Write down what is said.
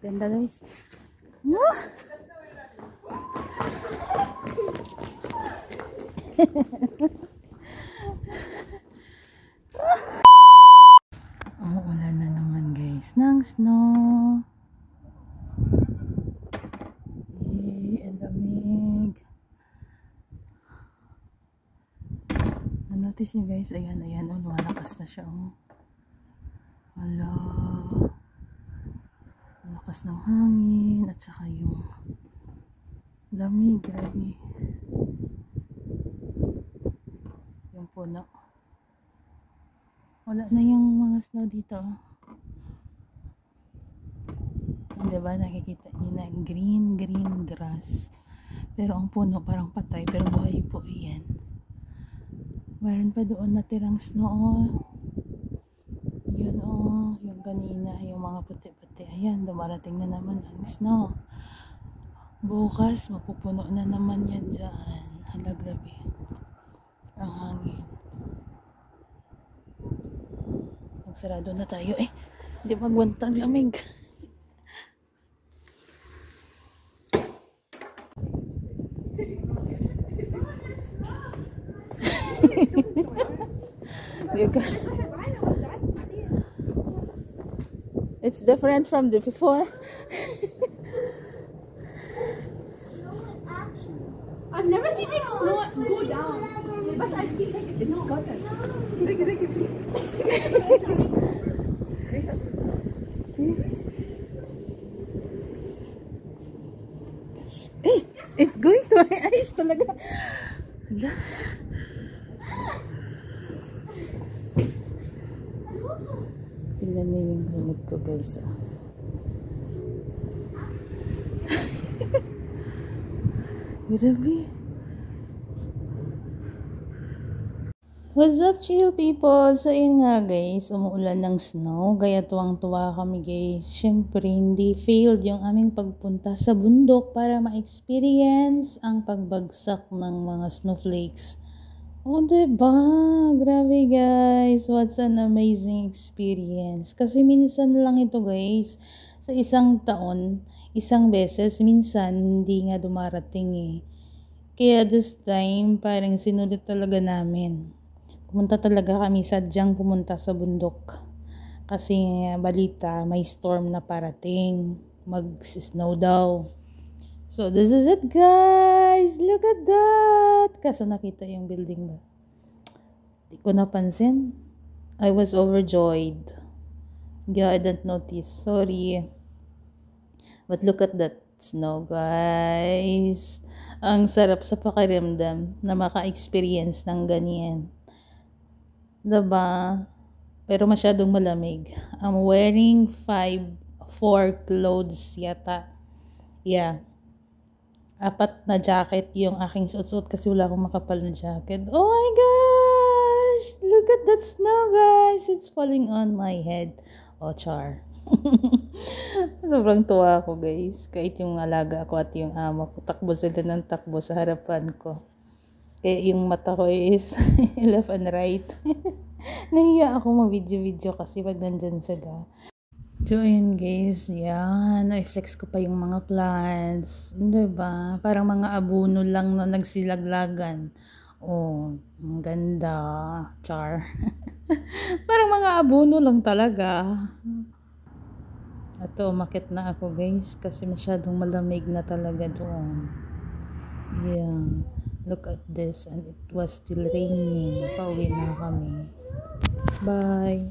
Ganda guys. Woo! Wala na naman guys ng snow. Ang lamig. Notice nyo guys, ayan, lumalakas na siya. Wala. Lakas ng hangin at saka yung lamig, grabe. Yung puno. Wala na yung mga snow dito. Diba, nakikita nyo na green grass. Pero ang puno parang patay, pero buhay po yan. Meron pa doon natirang snow. Yun yung kanina, yung mga puti-puti. Ayan, dumarating na naman ang snow. Bukas, mapupuno na naman yan dyan. Hala, grabe. Ang hangin. Magsarado na tayo. Hindi magwantang lamig. It's different from the before. I've never seen it snow go down, but I've seen it's cotton. It's going to my eyes talaga. Hala. Tingnan niyo yung gamit ko guys. Grabe. What's up chill people? So yun nga guys, umuulan ng snow. Kaya tuwang-tuwa kami guys. Siyempre hindi failed yung aming pagpunta sa bundok para ma-experience ang pagbagsak ng mga snowflakes. Oh, diba? Grabe guys. What's an amazing experience. Kasi minsan lang ito guys. Sa isang taon, isang beses, minsan hindi nga dumarating Kaya this time, parang sinulit talaga namin. Pumunta talaga kami, sadyang pumunta sa bundok. Kasi balita, may storm na parating. Mag-snow daw. So, this is it guys. Look at that. Kaso nakita yung building ba? Di ko napansin. I was overjoyed. Yeah, I didn't notice. Sorry. But look at that snow guys. Ang sarap sa pakiramdam na maka-experience ng ganyan. Diba? Pero masyadong malamig. I'm wearing 4 clothes yata. Yeah. 4 na jacket yung aking suot-suot kasi wala akong makapal na jacket. Oh my gosh! Look at that snow guys! It's falling on my head. Oh, char. Sobrang tuwa ako guys. Kahit yung alaga ako at yung amo ko, takbo sila ng takbo sa harapan ko. Kaya yung mata ko is left and right. Nahiya ako mag-video kasi pag nandyan sila. So ayun guys, yan. I-flex ko pa yung mga plants. Diba? Parang mga abuno lang na nagsilaglagan. Oh, ang ganda. Char. Parang mga abuno lang talaga. Ato, umakit na ako guys kasi masyadong malamig na talaga doon. Yeah. Look at this and it was still raining. Pauwi na kami. Bye.